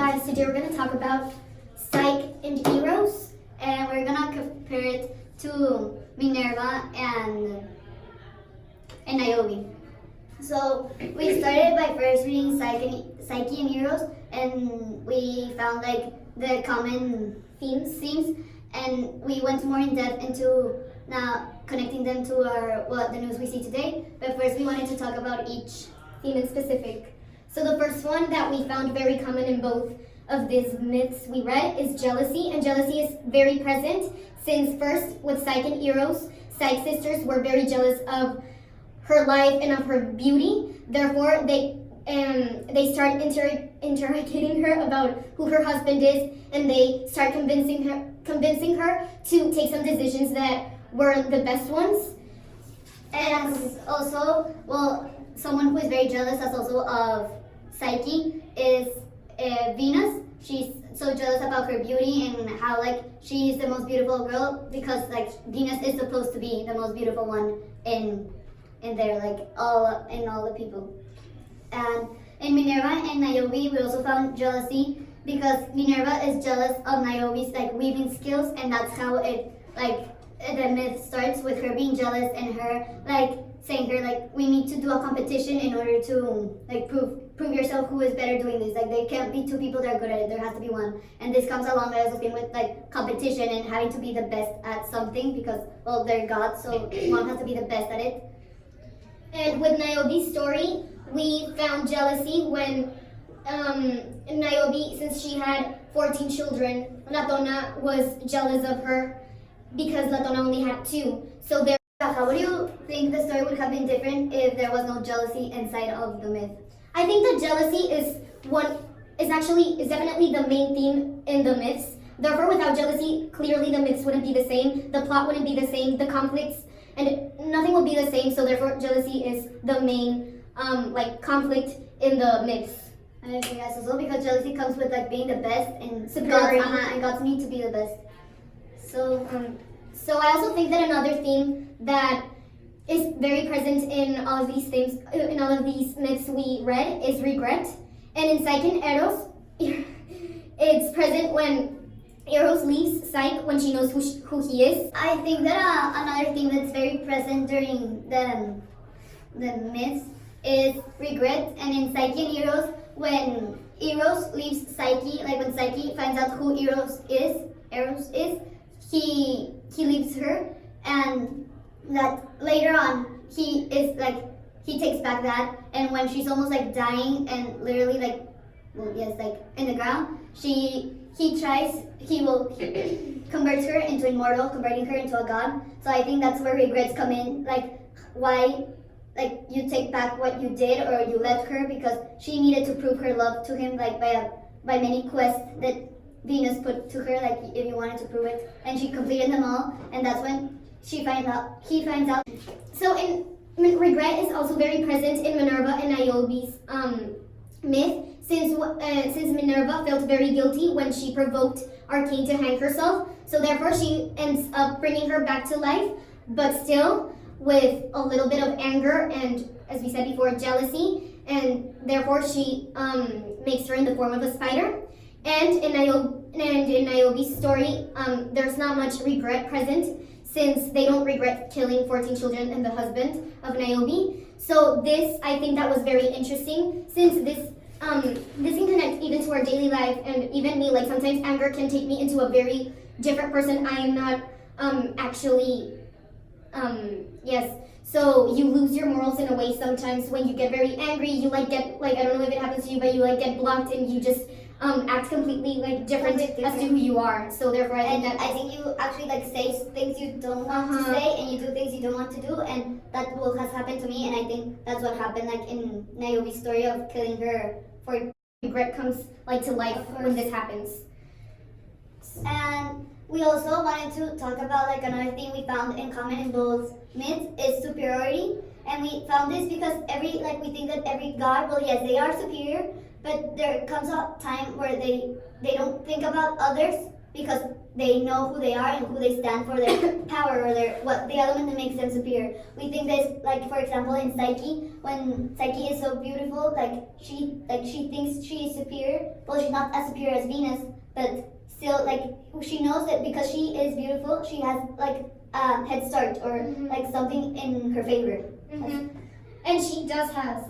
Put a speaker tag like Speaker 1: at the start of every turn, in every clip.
Speaker 1: guys, today we're going to talk about Psyche and Eros, and we're going to compare it to Minerva and Niobe. So we started by first reading Psyche and Eros, and we found like the common themes, and we went more in depth into now connecting them to the news we see today. But first we wanted to talk about each theme in specific. So the first one that we found very common in both of these myths we read is jealousy, and jealousy is very present since first with Psyche and Eros, Psyche's sisters were very jealous of her life and of her beauty. Therefore, they start interrogating her about who her husband is, and they start convincing her to take some decisions that were the best ones. And also, someone who is very jealous as also of Psyche is Venus. She's so jealous about her beauty and how like she's the most beautiful girl, because like Venus is supposed to be the most beautiful one in there, like all the people. And in Minerva and Niobe, we also found jealousy because Minerva is jealous of Niobe's like weaving skills, and that's how it like the myth starts with her being jealous and her like saying her like we need to do a competition in order to like prove yourself who is better doing this. Like there can't be two people that are good at it, there has to be one. And this comes along as a thing with like competition and having to be the best at something, because they're gods, so one has to be the best at it. And with Niobe's story, we found jealousy when Niobe, since she had 14 children, Latona was jealous of her because Latona only had 2. So there, how would you think the story would have been different if there was no jealousy inside of the myth? I think that jealousy is definitely the main theme in the myths. Therefore, without jealousy, clearly the myths wouldn't be the same, the plot wouldn't be the same, the conflicts, and nothing would be the same. So therefore, jealousy is the main conflict in the myths. I agree, guys, as well, because jealousy comes with like being the best and superiority, and gods need to be the best. So I also think that another theme that is very present in all of these things, in all of these myths we read, is regret. And in Psyche and Eros, it's present when Eros leaves Psyche when she knows who he is. I think that another thing that's very present during the myths is regret. And in Psyche and Eros, when Eros leaves Psyche, like when Psyche finds out who Eros is, he leaves her, and that later on he takes back that, and when she's almost like dying and literally in the ground, he will convert her into immortal, converting her into a god. So I think that's where regrets come in, like why you take back what you did or you left her, because she needed to prove her love to him by many quests that Venus put to her, like if you wanted to prove it, and she completed them all, and that's when he finds out. So regret is also very present in Minerva and Niobe's myth, since Minerva felt very guilty when she provoked Arcane to hang herself, so therefore she ends up bringing her back to life, but still with a little bit of anger and, as we said before, jealousy, and therefore she makes her in the form of a spider. And in Niobe's story, there's not much regret present, since they don't regret killing 14 children and the husband of Niobe. So this, I think that was very interesting, since this can connect even to our daily life, and even me, like sometimes anger can take me into a very different person I am not so you lose your morals in a way sometimes when you get very angry. You I don't know if it happens to you, but you get blocked and you just act completely different as to who you are. So therefore I think you actually say things you don't want to say, and you do things you don't want to do, and that has happened to me, and I think that's what happened in Niobe's story of killing her, for regret comes to life when this happens. And we also wanted to talk about another thing we found in common in both myths is superiority. And we found this because we think that every god, yes, they are superior, but there comes a time where they don't think about others,
Speaker 2: because they know who they are and who they stand for, their power or their what the element that makes them superior. We think this, like for example in Psyche, when Psyche is so beautiful, she thinks she is superior. Well, she's not as superior as Venus, but still she knows that because she is beautiful, she has a head start or something in her favor.
Speaker 1: And she does have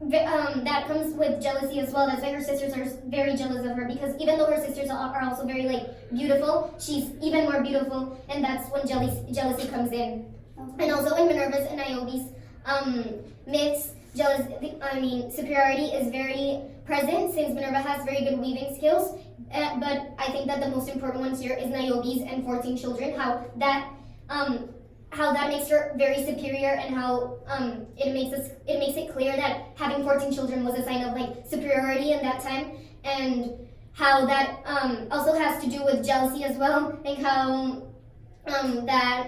Speaker 1: that comes with jealousy as well. That's why her sisters are very jealous of her, because even though her sisters are also very beautiful, she's even more beautiful, and that's when jealousy comes in. And also in Minerva's and Niobe's myths, superiority is very present, since Minerva has very good weaving skills. But I think that the most important ones here is Niobe's and 14 children. How that makes her very superior, and how it makes it clear that having 14 children was a sign of superiority in that time, and how that also has to do with jealousy as well, and how that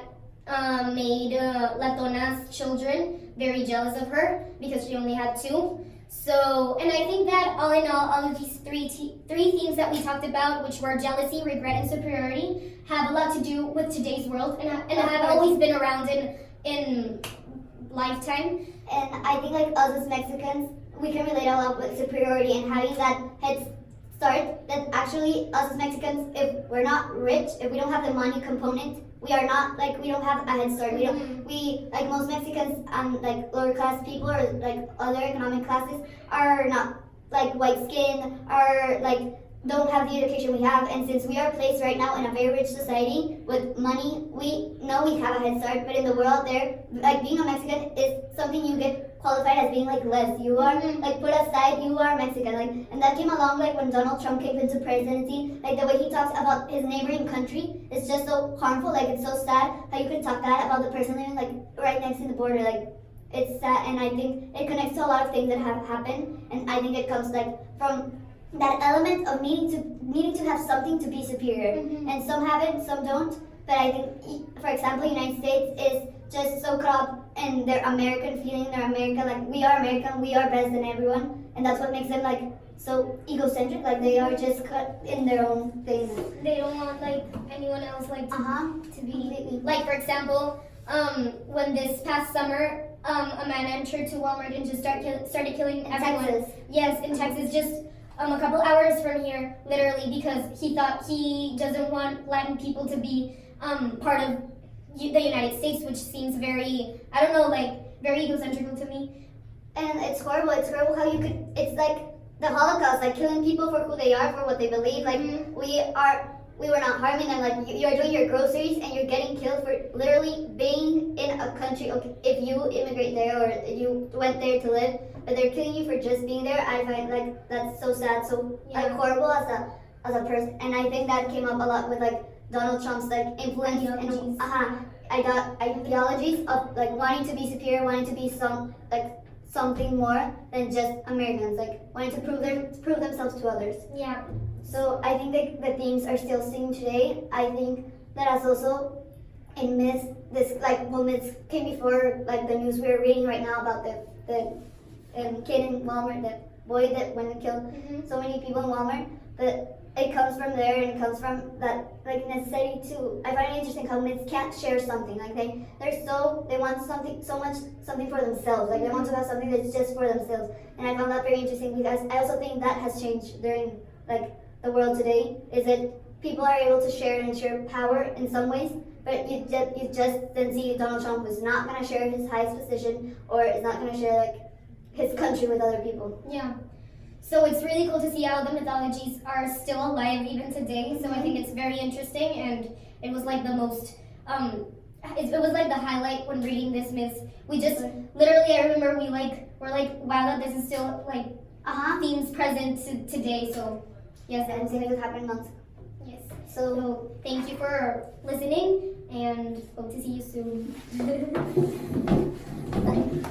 Speaker 1: made Latona's children very jealous of her because she only had 2. So, and I think that all in all of these three themes that we talked about, which were jealousy, regret, and superiority, have a lot to do with today's world, and have always been around in lifetime.
Speaker 2: And I think us as Mexicans, we can relate a lot with superiority and having that head start. That actually us as Mexicans, if we're not rich, if we don't have the money component, we are not we don't have a head start. We most Mexicans, lower class people or other economic classes are not white skin, are don't have the education we have, and since we are placed right now in a very rich society with money, we know we have a head start. But in the world there, being a Mexican is something you get qualified as being less. You are put aside, you are Mexican. And that came along when Donald Trump came into presidency. The way he talks about his neighboring country is just so harmful. It's so sad how you can talk that about the person living right next to the border. It's sad, and I think it connects to a lot of things that have happened, and I think it comes from that element of needing to have something to be superior. And some have it, some don't. But I think, for example, the United States is just so caught up in their American feeling, their American, we are American, we are better than everyone, and that's what makes them so egocentric. They are just cut in their own thing.
Speaker 1: They don't want anyone else to be
Speaker 2: completely.
Speaker 1: For example, when this past summer, a man entered to Walmart and just started killing everyone.
Speaker 2: Texas.
Speaker 1: Yes, in Texas, just a couple hours from here, literally, because he thought he doesn't want Latin people to be part of the United States, which seems very, I don't know, very egocentric to me.
Speaker 2: And it's horrible. It's horrible how you could. It's the Holocaust, killing people for who they are, for what they believe. We were not harming them. You are doing your groceries and you're getting killed for literally being in a country. Okay, if you immigrate there or you went there to live, but they're killing you for just being there. I find that's so sad, so horrible as a person. And I think that came up a lot with Donald Trump's influence and ideologies of wanting to be superior, wanting to be something more than just Americans, wanting to prove themselves to others.
Speaker 1: Yeah.
Speaker 2: So I think the themes are still seen today. I think that as also in myths, this myths came before the news we are reading right now about the kid in Walmart, the boy that went and killed so many people in Walmart. But it comes from there, and it comes from that necessity to. I find it interesting how myths can't share something. They want something for themselves. They want to have something that's just for themselves. And I found that very interesting, because I also think that has changed during the world today. Is that people are able to share and share power in some ways, but you just then see Donald Trump who's not going to share his highest position, or is not going to share his country with other people.
Speaker 1: Yeah. So it's really cool to see how the mythologies are still alive even today. So I think it's very interesting, and it was the most, it was the highlight when reading this myth. We just, literally, I remember we're wow, that this is still themes present today. So yes,
Speaker 2: And same thing happened months.
Speaker 1: Yes. So thank you for listening, and hope to see you soon. Bye.